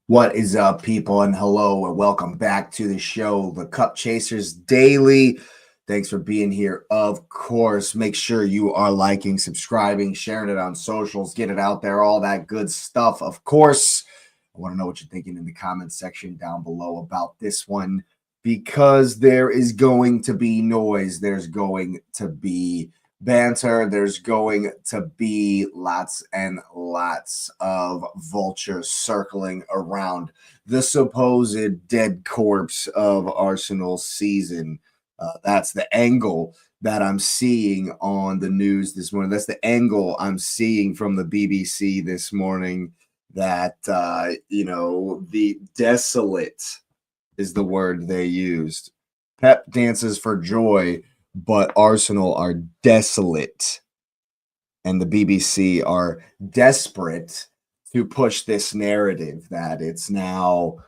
What is up, people, and hello, and welcome back to the show, the Cup Chasers Daily. Thanks for being here. Of course, make sure you are liking, subscribing, sharing it on socials, get it out there, all that good stuff. Of course, I want to know what you're thinking in the comments section down below about this one because there is going to be noise. There's going to be banter. There's going to be lots and lots of vultures circling around the supposed dead corpse of Arsenal's season. That's the angle that I'm seeing on the news this morning. That's the angle I'm seeing from the BBC this morning. That the desolate is the word they used. Pep dances for joy, but Arsenal are desolate, and the BBC are desperate to push this narrative that it's now,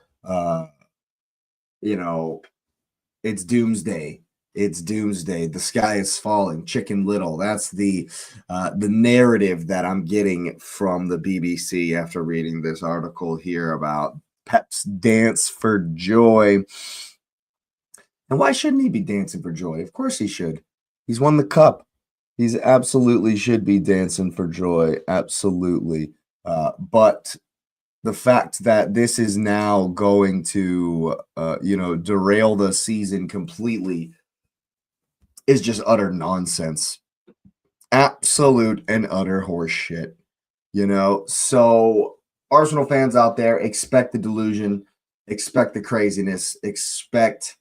it's doomsday. It's doomsday. The sky is falling. Chicken Little. That's the narrative that I'm getting from the BBC after reading this article here about Pep's dance for joy. And why shouldn't he be dancing for joy? Of course he should. He's won the cup. He's absolutely should be dancing for joy. Absolutely. But the fact that this is now going to, derail the season completely is just utter nonsense. Absolute and utter horseshit. So Arsenal fans out there, expect the delusion, expect the craziness, expect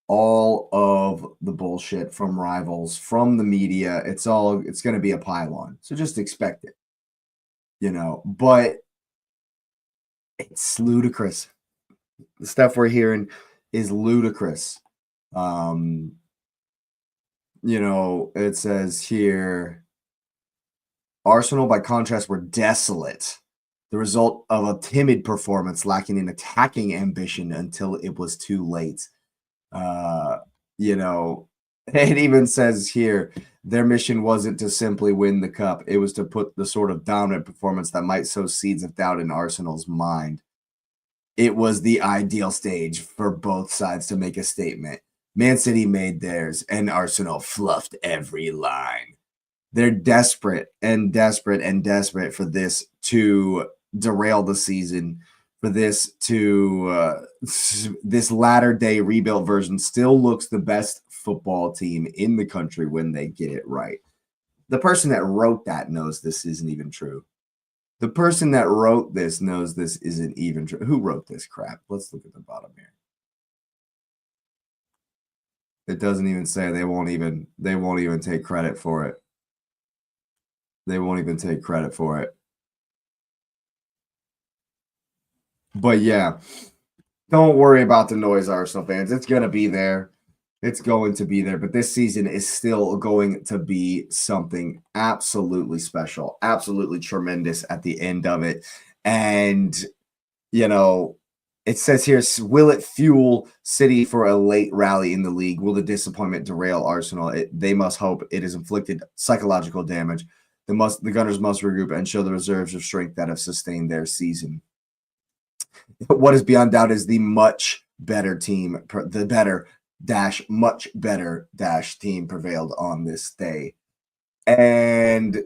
all of the bullshit from rivals, from the media. It's going to be a pylon. So just expect it, but it's ludicrous. The stuff we're hearing is ludicrous. It says here, Arsenal, by contrast, were desolate. The result of a timid performance lacking in attacking ambition until it was too late. It even says here, their mission wasn't to simply win the cup. It was to put the sort of dominant performance that might sow seeds of doubt in Arsenal's mind. It was the ideal stage for both sides to make a statement. Man City made theirs, and Arsenal fluffed every line. They're desperate and desperate and desperate for this to derail the season, for this to this latter day rebuilt version still looks the best football team in the country when they get it right. The person that wrote that knows this isn't even true. The person that wrote this knows this isn't even true. Who wrote this crap? Let's look at the bottom here. It doesn't even say. They won't even take credit for it. They won't even take credit for it. But yeah, don't worry about the noise, Arsenal fans. It's going to be there. It's going to be there. But this season is still going to be something absolutely special, absolutely tremendous at the end of it. And, it says here, will it fuel City for a late rally in the league? Will the disappointment derail Arsenal? They must hope it has inflicted psychological damage. The Gunners must regroup and show the reserves of strength that have sustained their season. What is beyond doubt is the much better team, the better much better team prevailed on this day. And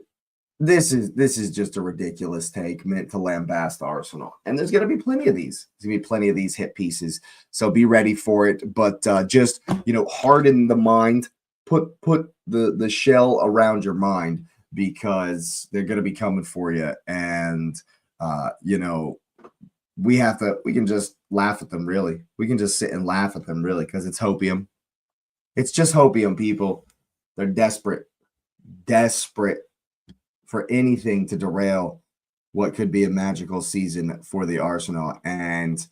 this is just a ridiculous take meant to lambast Arsenal. And there's going to be plenty of these. There's going to be plenty of these hit pieces. So be ready for it. But just, harden the mind. Put the shell around your mind because they're going to be coming for you. And, we can just laugh at them, really. We can just sit and laugh at them, really, because it's hopium. It's just hopium, people. They're desperate for anything to derail what could be a magical season for the Arsenal. And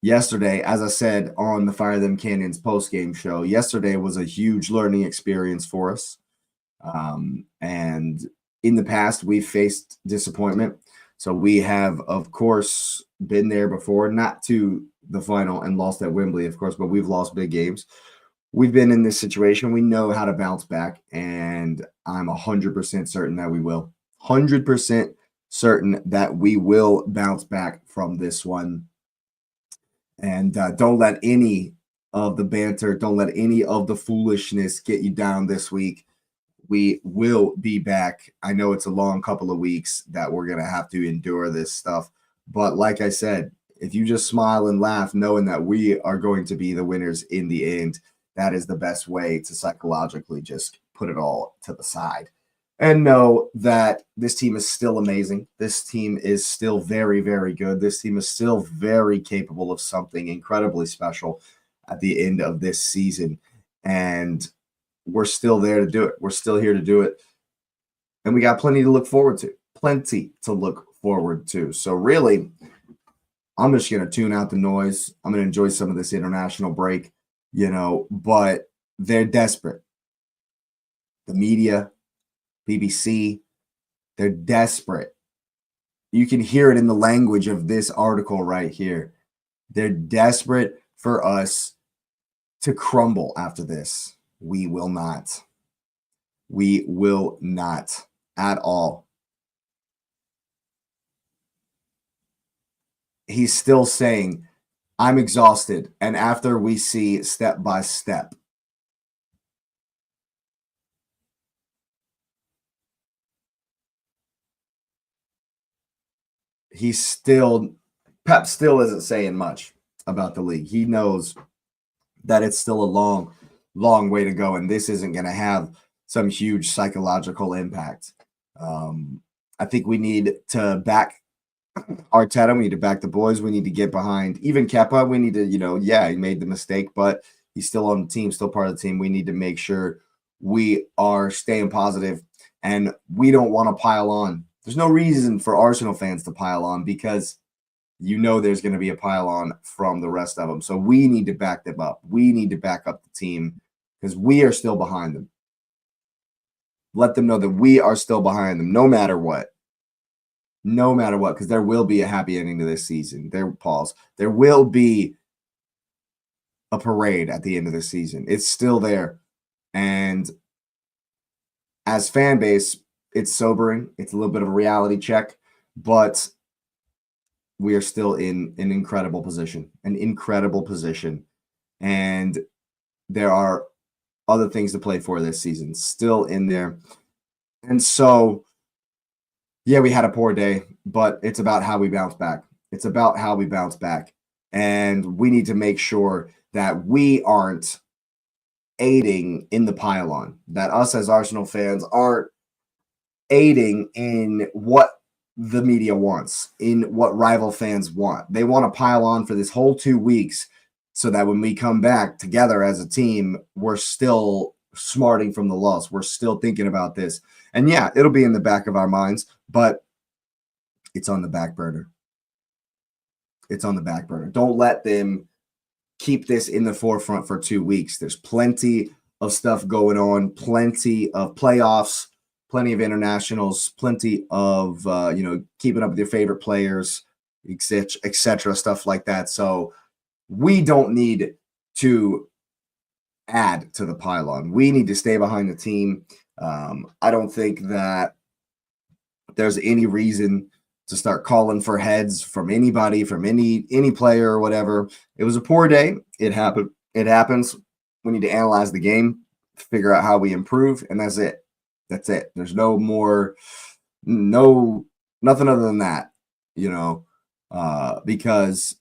yesterday, as I said on the Fire Them Cannons post-game show, yesterday was a huge learning experience for us. And in the past, we've faced disappointment. So we have, of course, been there before, not to the final and lost at Wembley, of course, but we've lost big games. We've been in this situation. We know how to bounce back, and I'm 100% certain that we will. 100% certain that we will bounce back from this one. And don't let any of the banter, don't let any of the foolishness get you down this week. We will be back. I know it's a long couple of weeks that we're going to have to endure this stuff. But like I said, if you just smile and laugh, knowing that we are going to be the winners in the end, that is the best way to psychologically just put it all to the side. And know that this team is still amazing. This team is still very, very good. This team is still very capable of something incredibly special at the end of this season. And we're still there to do it. We're still here to do it. And we got plenty to look forward to. Plenty to look forward to. So really, I'm just going to tune out the noise. I'm going to enjoy some of this international break, but they're desperate. The media, BBC, they're desperate. You can hear it in the language of this article right here. They're desperate for us to crumble after this. We will not. We will not at all. He's still saying, I'm exhausted. And after we see step by step, Pep still isn't saying much about the league. He knows that it's still a long, long way to go, and this isn't going to have some huge psychological impact. I think we need to back Arteta. We need to back the boys. We need to get behind even Kepa. We need to, he made the mistake, but he's still on the team, still part of the team. We need to make sure we are staying positive, and we don't want to pile on. There's no reason for Arsenal fans to pile on because there's going to be a pile on from the rest of them. So we need to back them up. We need to back up the team because we are still behind them. Let them know that we are still behind them no matter what. No matter what, because there will be a happy ending to this season. There will be a parade at the end of the season. It's still there. And as fan base, it's sobering. It's a little bit of a reality check, but we are still in an incredible position, And there are other things to play for this season still in there. And so, yeah, we had a poor day, but it's about how we bounce back. And we need to make sure that we aren't aiding in the pile-on, that us as Arsenal fans aren't aiding in what the media wants, in what rival fans want. They want to pile on for this whole 2 weeks so that when we come back together as a team, we're still smarting from the loss. We're still thinking about this. And yeah, it'll be in the back of our minds, but it's on the back burner. Don't let them keep this in the forefront for 2 weeks. There's plenty of stuff going on, plenty of playoffs, plenty of internationals, plenty of, keeping up with your favorite players, et cetera, stuff like that. So we don't need to add to the pylon. We need to stay behind the team. I don't think that there's any reason to start calling for heads from anybody, from any player or whatever. It was a poor day. It happened. It happens. We need to analyze the game, figure out how we improve, and that's it. There's nothing other than that, because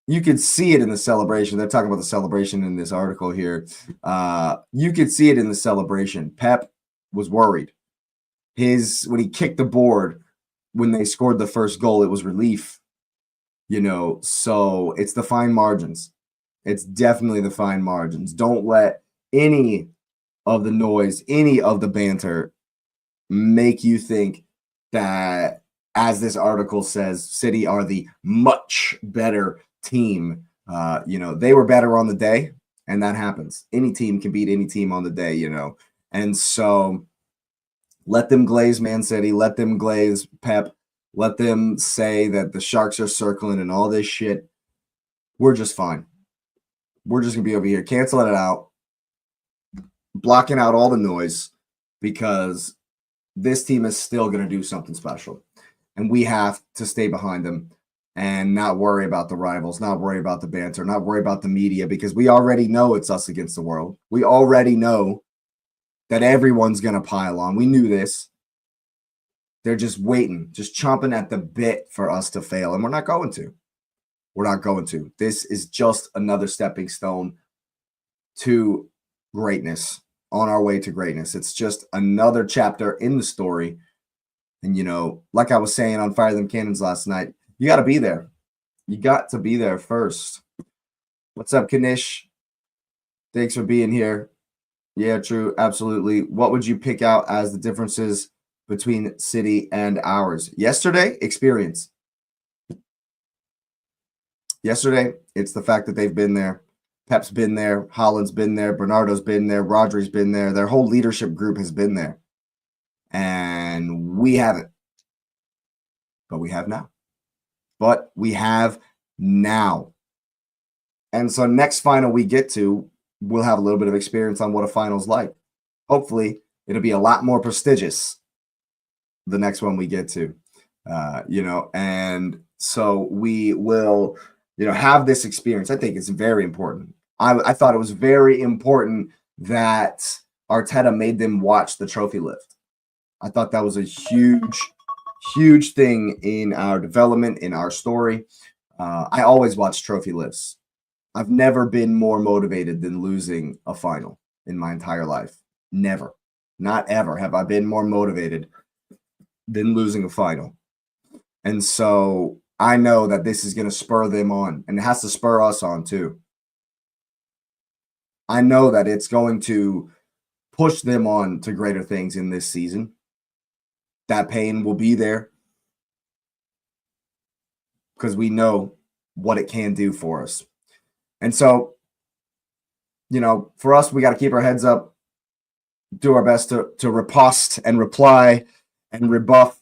you could see it in the celebration. They're talking about the celebration in this article here. You could see it in the celebration. Pep was worried. When he kicked the board, when they scored the first goal, it was relief, so it's the fine margins. It's definitely the fine margins. Don't let any of the noise, any of the banter make you think that, as this article says, City are the much better team. They were better on the day, and that happens. Any team can beat any team on the day, And so let them glaze Man City, let them glaze Pep, let them say that the Sharks are circling and all this shit. We're just fine. We're just going to be over here canceling it out, blocking out all the noise, because this team is still going to do something special. and we have to stay behind them and not worry about the rivals, not worry about the banter, not worry about the media, because we already know it's us against the world. We already know that everyone's going to pile on. We knew this. They're just waiting, just chomping at the bit for us to fail, and we're not going to. We're not going to. This is just another stepping stone to greatness, on our way to greatness. It's just another chapter in the story. And, you know, like I was saying on Fire Them Cannons last night, you got to be there. You got to be there first. What's up, Kanish? Thanks for being here. Yeah, true. Absolutely. What would you pick out as the differences between City and ours? Yesterday, experience. Yesterday, it's the fact that they've been there. Pep's been there. Holland's been there. Bernardo's been there. Rodri's been there. Their whole leadership group has been there. And we haven't. But we have now. But we have now. And so next final we get to, we'll have a little bit of experience on what a final's like. Hopefully, it'll be a lot more prestigious the next one we get to, you know, and so we will, you know, have this experience. I think it's very important. I thought it was very important that Arteta made them watch the trophy lift. I thought that was a huge thing in our development, in our story. I always watch trophy lifts. I've never been more motivated than losing a final in my entire life. Never, not ever have I been more motivated than losing a final. And so I know that this is going to spur them on, and it has to spur us on too. I know that it's going to push them on to greater things in this season. That pain will be there because we know what it can do for us. And so, you know, for us, we got to keep our heads up, do our best to riposte and reply and rebuff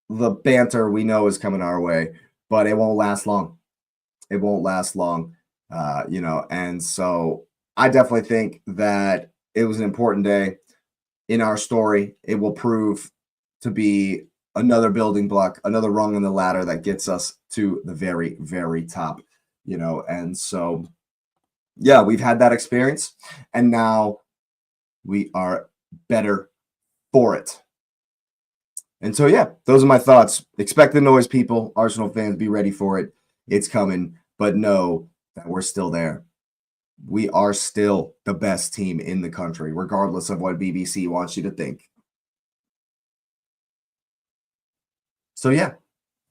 the banter we know is coming our way, but it won't last long. It won't last long, you know, and so I definitely think that it was an important day in our story. It will prove to be another building block, another rung in the ladder that gets us to the very, very top, you know, and so, yeah, we've had that experience, and now we are better for it. And so, yeah, those are my thoughts. Expect the noise, people. Arsenal fans, be ready for it. It's coming, but know that we're still there. We are still the best team in the country, regardless of what BBC wants you to think. So, yeah,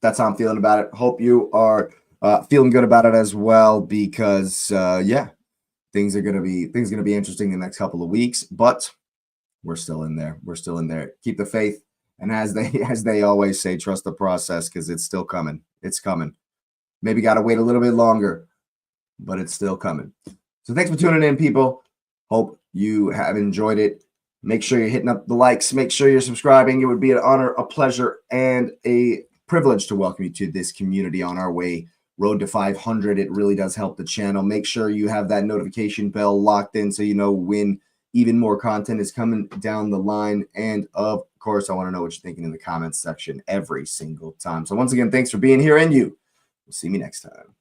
that's how I'm feeling about it. Hope you are feeling good about it as well, because, yeah, things are gonna be interesting in the next couple of weeks, but we're still in there. We're still in there. Keep the faith. And as they always say, trust the process, because it's still coming. It's coming. Maybe got to wait a little bit longer, but it's still coming. So thanks for tuning in, people. Hope you have enjoyed it. Make sure you're hitting up the likes. Make sure you're subscribing. It would be an honor, a pleasure, and a privilege to welcome you to this community on our way. Road to 500. It really does help the channel. Make sure you have that notification bell locked in so you know when even more content is coming down the line. And of course, I want to know what you're thinking in the comments section every single time. So once again, thanks for being here, and you will see me next time.